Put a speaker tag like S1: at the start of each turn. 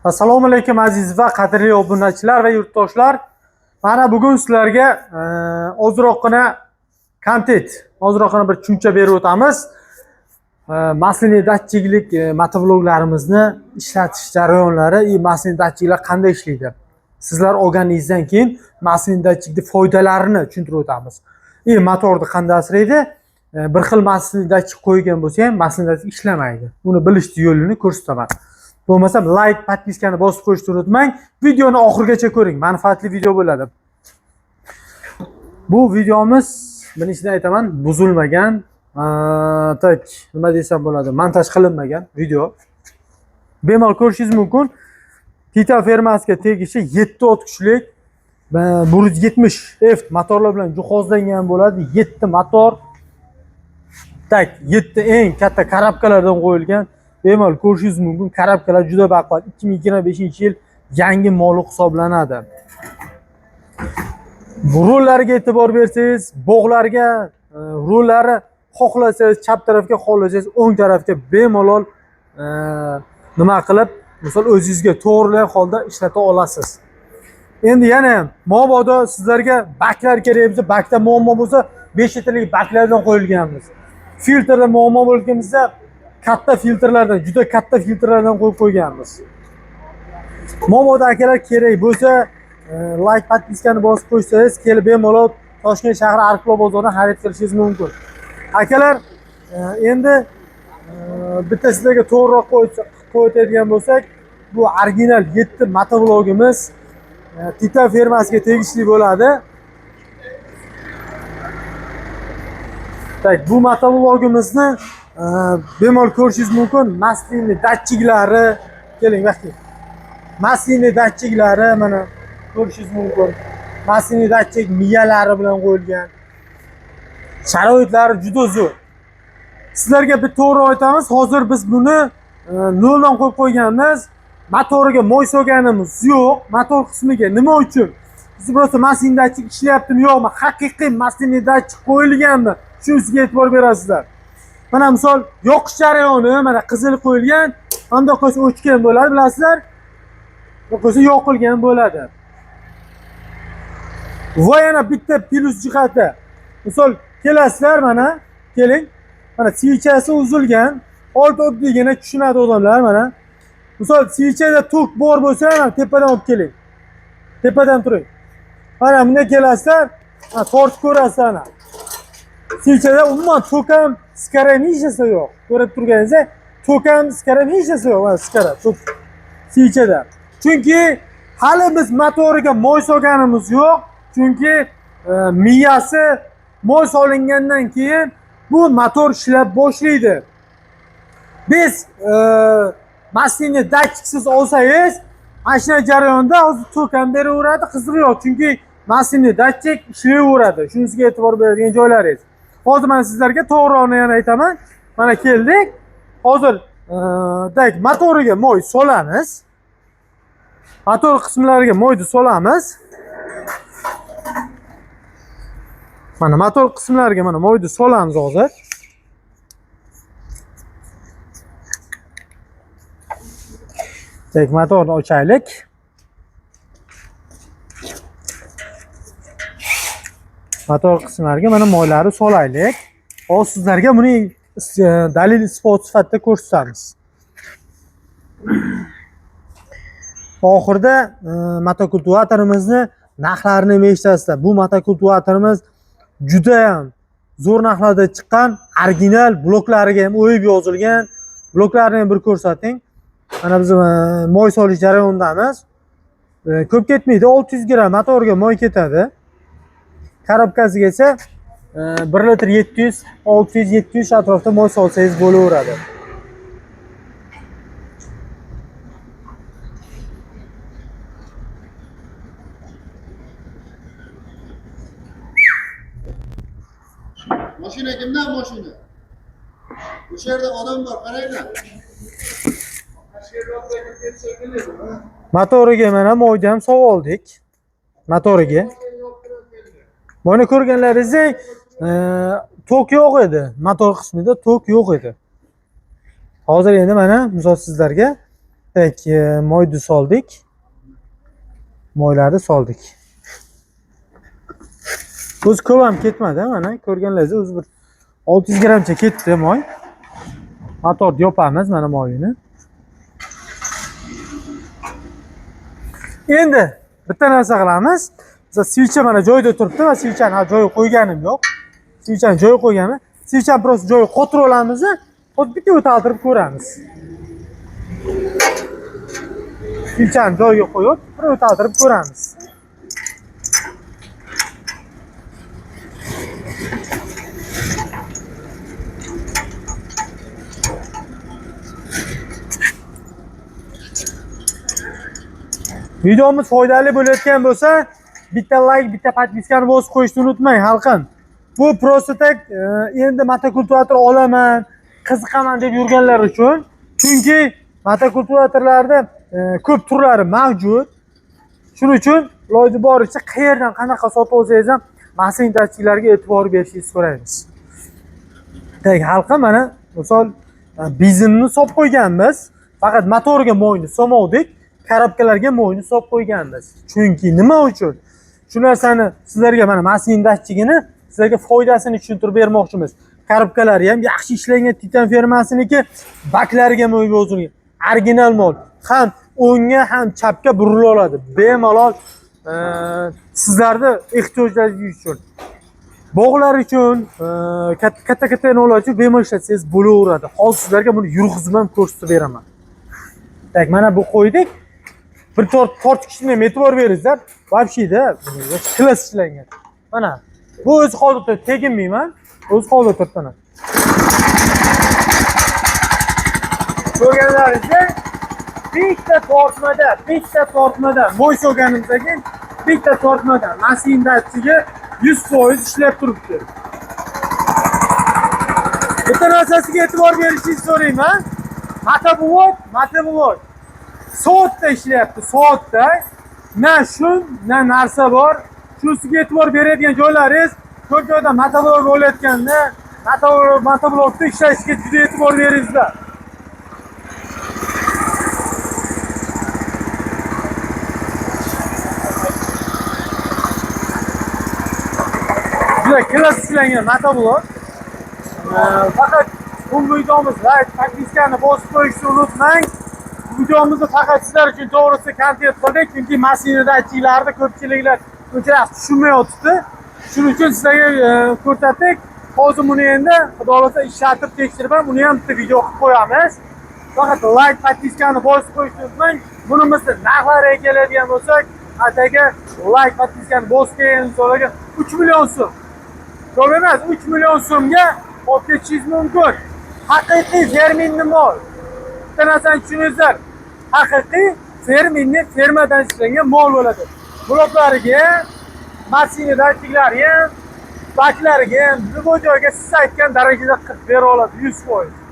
S1: Assalomu alaykum aziz va qadrli obunachilar va yurtdoshlar. Mana bugun sizlarga ozroqgina kontent, ozroqgina bir tushuncha berib o'tamiz. Masliniy datchiklik motovloglarimizni ishlatish jarayonlari, masliniy datchiklar qanday ishlaydi? Sizlar olganingizdan keyin masliniy datchikning foydalarini tushuntirib o'tamiz. Motorni qanday asraydi? Bir xil masliniy datchik qo'ygan bo'lsa ham masliniy datchik ishlamaydi. Buni bilishni yo'lini ko'rsataman. Bo'lmasam like, podpiskani bosib qo'yishni unutmang. Videoni oxirigacha ko'ring. Manfaatli video bo'ladi. Bu videomiz, birinchidan aytaman, buzilmagan, nima desam bo'ladi, montaj qilinmagan video. Bemalol ko'rishingiz mumkin. Titan firmasiga tegishli 7 ot kuchlik 170 F motorlar bilan jihozlangan bo'ladi. 7 motor. 7 eng katta korobkalardan qo'yilgan. Bemalol ko'rishingiz mumkin. Korobkalar juda baquvvat. 2025-yil yangi mol hisoblanadi. Rullariga e'tibor bersangiz, bog'larga rullari xohlasangiz chap tarafga, xohlasangiz o'ng tarafga bemalol nima qilib, misol o'zingizga to'g'rilagan holda ishlata olasiz. Endi yana mabodo sizlarga baklar kerak bo'lsa, bakda muammo bo'lsa, 5 litrlik baklardan qo'yilganmiz. Filtrda muammo bo'lganimizda katta filtrlardan, juda katta filtrlardan qo'yib qo'yganmiz. Mabodo akalar kerak bo'lsa, like, podpiskani bosib qo'ysangiz, kelib bemalol Toshkent shahri Arqilo bozoridan xarid qilishingiz mumkin. Akalar, endi bitta sizlarga to'g'riroq qo'yadigan bo'lsak, bu original 7 motovlogimiz Titan firmasiga tegishli bo'ladi. Bu motovlogimizni bemalol ko'rishingiz mumkin. Masliniy datchiklari, keling vaqting. Masliniy datchiklari mana ko'rishingiz mumkin. Masliniy datchik miyalari bilan qo'yilgan. Sharoitlari juda zo'r. Sizlarga bir to'g'ri aytamiz, hozir biz buni noldan qo'yib qo'yganmiz. Motoriga moy solganimiz yo'q. Motor qismiga nima uchun? Siz biroz masliniy datchik ishlayaptimi, yo'qmi? Haqiqiy masliniy datchik qo'yilganmi? Shunisiga e'tibor berasizlar. Mana misol yoqish jarayoni mana qizil qo'yilgan, unda qo'ysa o'chgan bo'ladi, bilasizlar? Qo'ysa yoqilgan bo'ladi. Va yana bitta plus jihati. Misol kelasizlar, mana keling. Mana siychasi uzilgan, old oddiygina tushunadi odamlar mana. Misol siychada tok bor bo'lsa, mana tepadan olib keling. Tepadan turing. Mana bunday kelasizlar, tortib ko'rasizlar ana. Siychada umuman tok ham skara hech narsa yo'q. Ko'rib turganingizda, tok ham skara hech narsa yo'q, mana skara, tok siychada. Chunki hali biz motoriga moy solganimiz yo'q. Chunki miyasi moy solingandan keyin bu motor ishlab boshlaydi. Biz masliniy datchiksiz olsangiz, mashina jarayonida hozir tok ham beraveradi, qizig'i yo'q. Chunki masliniy datchik ishlayveradi. Shunisiga e'tibor beradigan joylaringiz. Hozir men sizlarga to'g'riroqni yana aytaman. Mana keldik. Hozir motoriga moy solamiz. Motor qismlariga moyni solamiz. Mana motor qismlariga mana moyni solamiz hozir. Motorni ochaylik. Motor qismlariga mana moylarni solaylik. Hozir sizlarga buni dalil isbot sifatida ko'rsatamiz. Oxirida motokultivatorimizni narxlarini eshitasizlar. Bu motokultivatorimiz juda ham zo'r narxlarda chiqqan, original bloklariga ham o'yib yozilgan. Bloklarni ham bir ko'rsating. Mana biz moy solish jarayonidamiz. Ko'p ketmaydi, 600 gram motorga moy ketadi. Korobkasiga esa 1 litr 700, 600, 700 atrofida moy solsangiz bo'laveradi.
S2: Mashina kimdan mashina? O'sha yerda odam bor, qaranglar.
S1: Motoriga mana moyni ham solib oldik. Motoriga. Mana ko'rganlaringizdek, tok yo'q edi. Motor qismida tok yo'q edi. Hozir endi mana misol sizlarga Tek moyni soldik. Moylarni soldik. O'zi ko'p ham ketmadi, mana ko'rganlaringiz o'zi bir 600 grammcha ketdi moy. Motorni yopamiz mana moyini. Endi bitta narsa qilamiz. Biz switch mana joyida turibdi va switchni joyiga qo'yganim yo'q. Switchni joyiga qo'yganman. Switchni просто joyiga qotirib olamiz, xuddi bitta o'taltirib ko'ramiz. Switchni joyiga qo'yib, bir o'taltirib ko'ramiz. Videomiz foydali bo'layotgan bo'lsa, bitta like, bitta podpiskani bosib qo'yishni unutmang, xalqim. Bu просто tak endi motokultivator olaman, qiziqaman deb yurganlar uchun. Chunki motokultivatorlarda ko'p turlari mavjud. Shuning uchun iloji boricha qayerdan qanaqa sotib olsangiz ham masinachilarga e'tibor berishingizni so'raymiz. Tak xalqim, mana misol benzinni solib qo'yganmiz, faqat motorga moyni solmovdik. Karobkalarga moyni solib qo'yganmiz. Chunki nima uchun? Shu narsani sizlarga mana masinachiligini sizlarga foydasini tushuntirib bermoqchimiz. Karobkalari ham yaxshi ishlangan Titan firmasiniki, baklariga moy yozilgan. Original moy. Ham o'ngga ham chapga burilib oladi. Bemalol sizlarni ehtiyojlaringiz uchun. Bog'lar uchun, katta yo'llar uchun bemalol ishlatsangiz bo'laveradi. Hozir sizlarga buni yurg'izib ham ko'rsatib beraman. Tak, mana bu qo'ydik. Bir tortkichni ham e'tibor beringizlar. Vobshida klass ishlangan. Mana bu o'z holida teginmayman. O'z holida turibdi mana. Ko'rganlaringizda bitta tortmada moy solganimizdan keyin bitta tortmada masinachiga 100% ishlab turibdi. Bitta narsasiga e'tibor berishingizni so'rayman. Motovod soatda ishlayapti, soatda. Na shun, na narsa bor. Shunisiga e'tibor beradigan joylaringiz ko'p joyda motovod bo'layotganda, motovodda ishlashga juda e'tibor beringizlar. Juda klass ishlangan motovod. Faqat bu videomiz like, podpiskani bosib qo'yishni unutmang. Videomizni faqat sizlar uchun to'g'risi kontent qildik, chunki masinachilarda ko'pchiliklar uncha tushunmayapti. Shuning uchun sizlarga ko'rsatdik. Hozir buni endi xudo xolasa ishlatib tekshirib ham uni ham bitta video qilib qo'yamiz. Faqat like, podpiskani bosib qo'yishni unutmang. Bunimizni narxlariga keladigan bo'lsak, ataga like, podpiskani bosib kelganingiz so'raga 3 million so'm. Ko'p emas, 3 million so'mga olib ketishingiz mumkin. Haqiqiy ferminni mol. Bitta narsani tushuningizlar. Haqiqiy ferminni fermadan ishlangan mol bo'ladi. Bloklariga, mashinadagilarga ham, baklariga ham bu joyga siz aytgan darajada qilib bera oladi 100%.